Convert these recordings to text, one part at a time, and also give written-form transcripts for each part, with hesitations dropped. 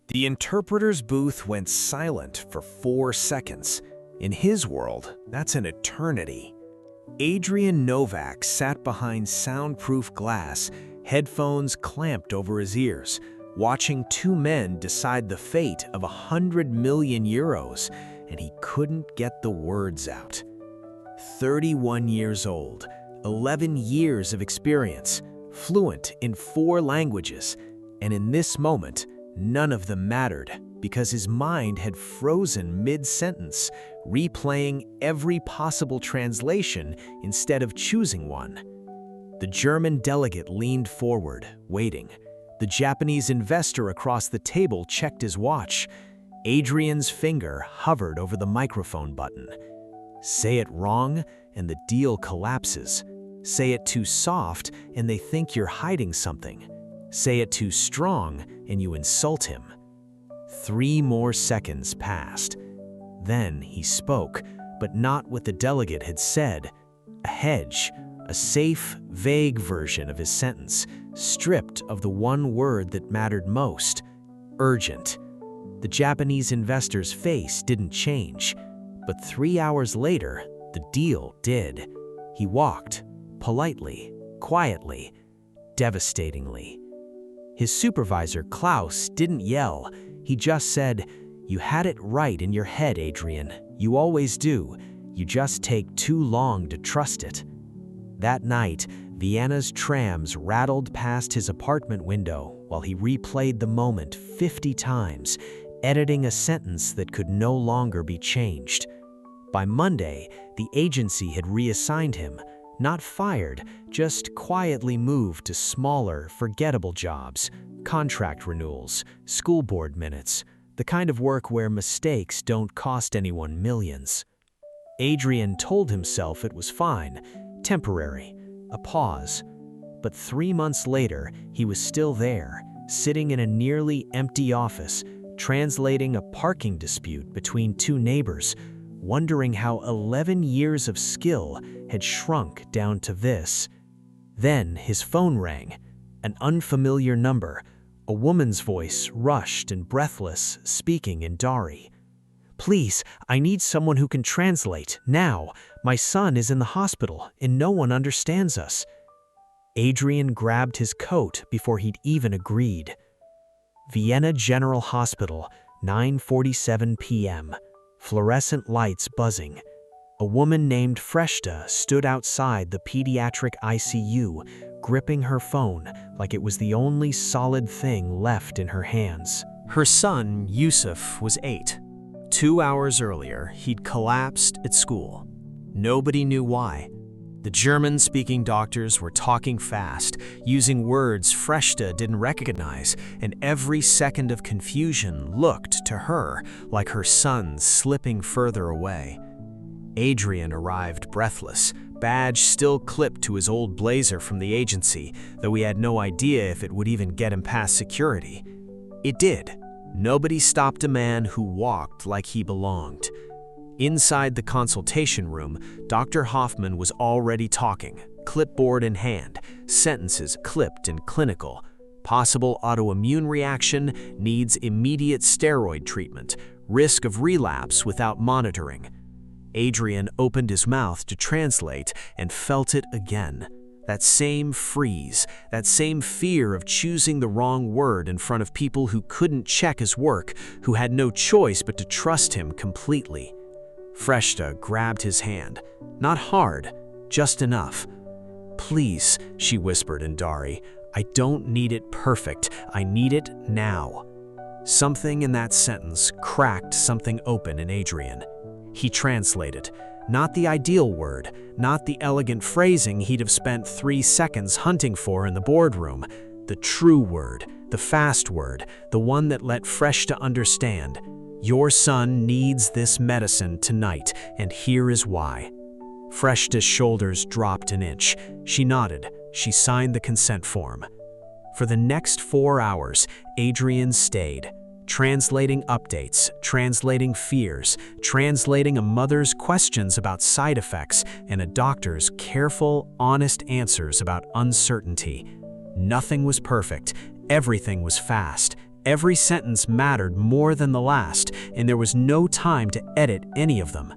The interpreter's booth went silent for 4 seconds. In his world, that's an eternity. Adrian Novak sat behind soundproof glass, headphones clamped over his ears, watching two men decide the fate of 100 million euros, and he couldn't get the words out. 31 years old, 11 years of experience, fluent in 4 languages, and in this moment, none of them mattered because his mind had frozen mid-sentence, replaying every possible translation instead of choosing one. The German delegate leaned forward, waiting. The Japanese investor across the table checked his watch. Adrian's finger hovered over the microphone button. Say it wrong, and the deal collapses. Say it too soft, and they think you're hiding something. Say it too strong, and you insult him. 3 more seconds passed. Then he spoke, but not what the delegate had said. A hedge, a safe, vague version of his sentence, stripped of the one word that mattered most: urgent. The Japanese investor's face didn't change, but 3 hours later, the deal did. He walked, politely, quietly, devastatingly. His supervisor, Klaus, didn't yell. He just said, "You had it right in your head, Adrian. You always do. You just take too long to trust it." That night, Vienna's trams rattled past his apartment window while he replayed the moment 50 times, editing a sentence that could no longer be changed. By Monday, the agency had reassigned him, not fired, just quietly moved to smaller, forgettable jobs, contract renewals, school board minutes, the kind of work where mistakes don't cost anyone millions. Adrian told himself it was fine, temporary, a pause. But 3 months later, he was still there, sitting in a nearly empty office, translating a parking dispute between 2 neighbors, wondering how 11 years of skill had shrunk down to this. Then his phone rang, an unfamiliar number, a woman's voice, rushed and breathless, speaking in Dari. "Please, I need someone who can translate, now. My son is in the hospital, and no one understands us." Adrian grabbed his coat before he'd even agreed. Vienna General Hospital, 9:47 p.m., fluorescent lights buzzing. A woman named Freshta stood outside the pediatric ICU, gripping her phone like it was the only solid thing left in her hands. Her son, Yusuf, was 8. 2 hours earlier, he'd collapsed at school. Nobody knew why. The German-speaking doctors were talking fast, using words Freshta didn't recognize, and every second of confusion looked to her like her son slipping further away. Adrian arrived breathless, badge still clipped to his old blazer from the agency, though he had no idea if it would even get him past security. It did. Nobody stopped a man who walked like he belonged. Inside the consultation room, Dr. Hoffman was already talking, clipboard in hand, sentences clipped and clinical. Possible autoimmune reaction, needs immediate steroid treatment, risk of relapse without monitoring. Adrian opened his mouth to translate and felt it again. That same freeze, that same fear of choosing the wrong word in front of people who couldn't check his work, who had no choice but to trust him completely. Freshta grabbed his hand. Not hard, just enough. "Please," she whispered in Dari, "I don't need it perfect, I need it now." Something in that sentence cracked something open in Adrian. He translated. Not the ideal word, not the elegant phrasing he'd have spent 3 seconds hunting for in the boardroom. The true word, the fast word, the one that let Freshta understand. "Your son needs this medicine tonight, and here is why." Freshta's shoulders dropped an inch. She nodded. She signed the consent form. For the next 4 hours, Adrian stayed, translating updates, translating fears, translating a mother's questions about side effects and a doctor's careful, honest answers about uncertainty. Nothing was perfect, everything was fast, Every sentence mattered more than the last, and there was no time to edit any of them.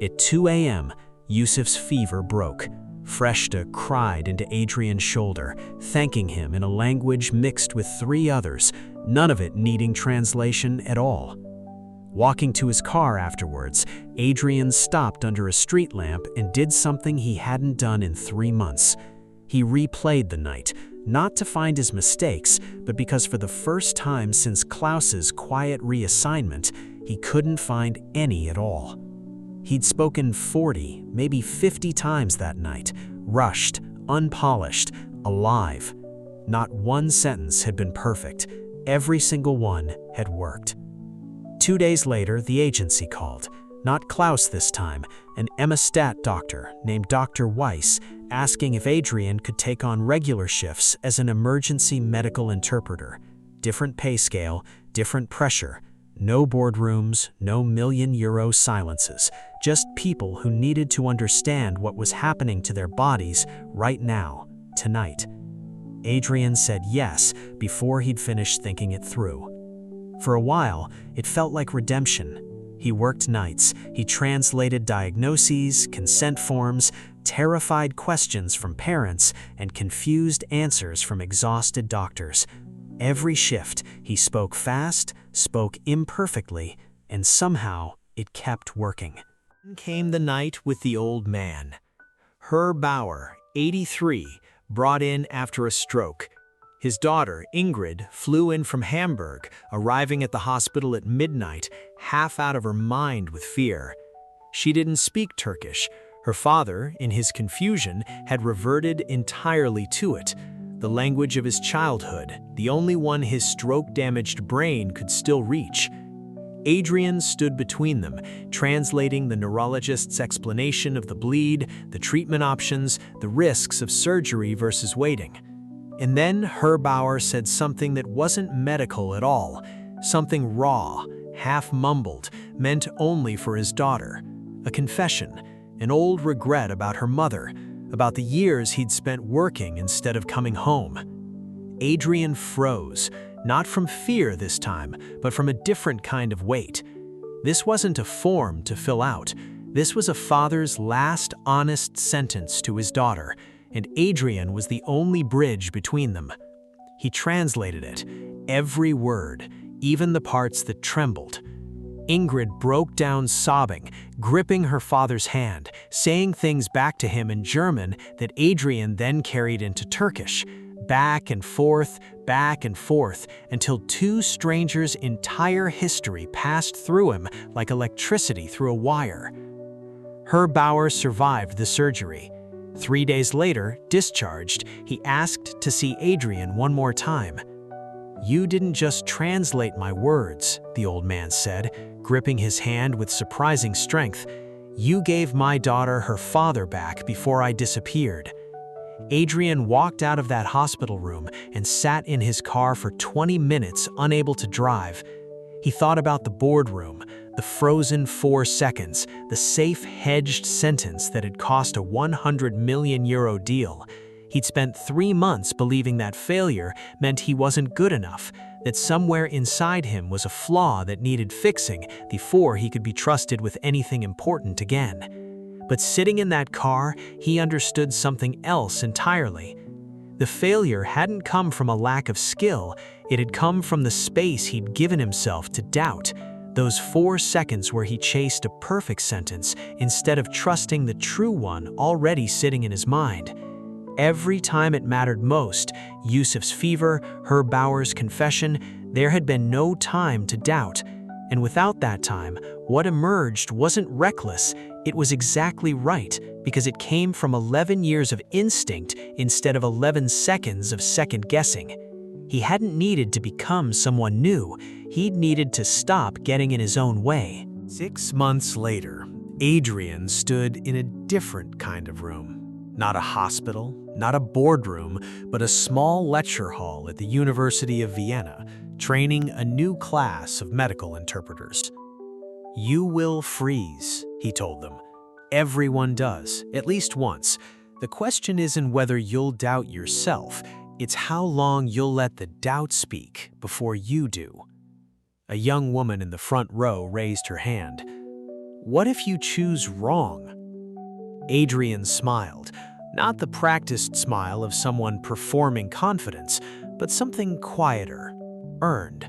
At 2 a.m., Yusuf's fever broke. Freshta cried into Adrian's shoulder, thanking him in a language mixed with 3 others, none of it needing translation at all. Walking to his car afterwards, Adrian stopped under a street lamp and did something he hadn't done in 3 months. He replayed the night, not to find his mistakes, but because for the first time since Klaus's quiet reassignment, he couldn't find any at all. He'd spoken 40, maybe 50 times that night, rushed, unpolished, alive. Not one sentence had been perfect. Every single one had worked. 2 days later, the agency called. Not Klaus this time, an hemostat doctor named Dr. Weiss, asking if Adrian could take on regular shifts as an emergency medical interpreter. Different pay scale, different pressure. No boardrooms, no million-euro silences, just people who needed to understand what was happening to their bodies right now, tonight. Adrian said yes before he'd finished thinking it through. For a while, it felt like redemption. He worked nights, he translated diagnoses, consent forms, terrified questions from parents, and confused answers from exhausted doctors. Every shift, he spoke fast, spoke imperfectly, and somehow it kept working. Came the night with the old man. Herr Bauer, 83, brought in after a stroke. His daughter, Ingrid, flew in from Hamburg, arriving at the hospital at midnight, half out of her mind with fear. She didn't speak Turkish. Her father, in his confusion, had reverted entirely to it, the language of his childhood, the only one his stroke-damaged brain could still reach. Adrian stood between them, translating the neurologist's explanation of the bleed, the treatment options, the risks of surgery versus waiting. And then Herr Bauer said something that wasn't medical at all, something raw, half-mumbled, meant only for his daughter. A confession, an old regret about her mother, about the years he'd spent working instead of coming home. Adrian froze, not from fear this time, but from a different kind of weight. This wasn't a form to fill out. This was a father's last honest sentence to his daughter, and Adrian was the only bridge between them. He translated it, every word, even the parts that trembled. Ingrid broke down sobbing, gripping her father's hand, saying things back to him in German that Adrian then carried into Turkish, back and forth, until 2 strangers' entire history passed through him like electricity through a wire. Herr Bauer survived the surgery. 3 days later, discharged, he asked to see Adrian one more time. "You didn't just translate my words," the old man said, gripping his hand with surprising strength. "You gave my daughter her father back before I disappeared." Adrian walked out of that hospital room and sat in his car for 20 minutes, unable to drive. He thought about the boardroom, the frozen 4 seconds, the safe hedged sentence that had cost a 100 million euro deal. He'd spent 3 months believing that failure meant he wasn't good enough, that somewhere inside him was a flaw that needed fixing before he could be trusted with anything important again. But sitting in that car, he understood something else entirely. The failure hadn't come from a lack of skill, it had come from the space he'd given himself to doubt. Those 4 seconds where he chased a perfect sentence instead of trusting the true one already sitting in his mind. Every time it mattered most, Yusuf's fever, Herr Bauer's confession, there had been no time to doubt. And without that time, what emerged wasn't reckless, it was exactly right, because it came from 11 years of instinct instead of 11 seconds of second-guessing. He hadn't needed to become someone new, he'd needed to stop getting in his own way. 6 months later, Adrian stood in a different kind of room. Not a hospital, not a boardroom, but a small lecture hall at the University of Vienna, training a new class of medical interpreters. "You will freeze," he told them. "Everyone does, at least once. The question isn't whether you'll doubt yourself, It's how long you'll let the doubt speak before you do. A young woman in the front row raised her hand. What if you choose wrong? Adrian smiled, not the practiced smile of someone performing confidence, but something quieter, earned.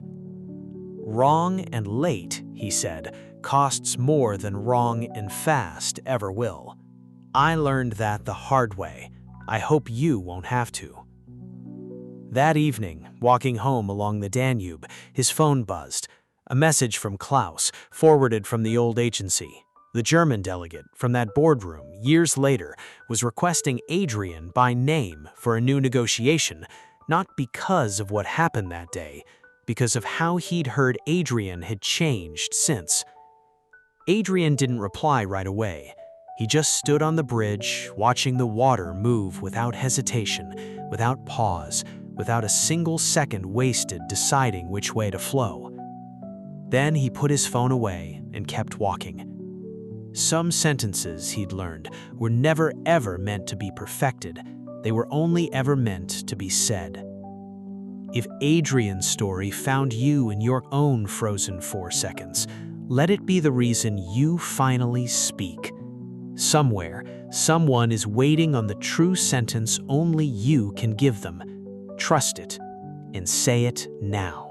Wrong and late, he said, costs more than wrong and fast ever will. I learned that the hard way. I hope you won't have to. That evening, walking home along the Danube, his phone buzzed. A message from Klaus, forwarded from the old agency. The German delegate from that boardroom, years later, was requesting Adrian by name for a new negotiation, not because of what happened that day, because of how he'd heard Adrian had changed since. Adrian didn't reply right away. He just stood on the bridge, watching the water move without hesitation, without pause, without a single second wasted deciding which way to flow. Then he put his phone away and kept walking. Some sentences, he'd learned, were never ever meant to be perfected. They were only ever meant to be said. If Adrian's story found you in your own frozen 4 seconds, let it be the reason you finally speak. Somewhere, someone is waiting on the true sentence only you can give them. Trust it and say it now.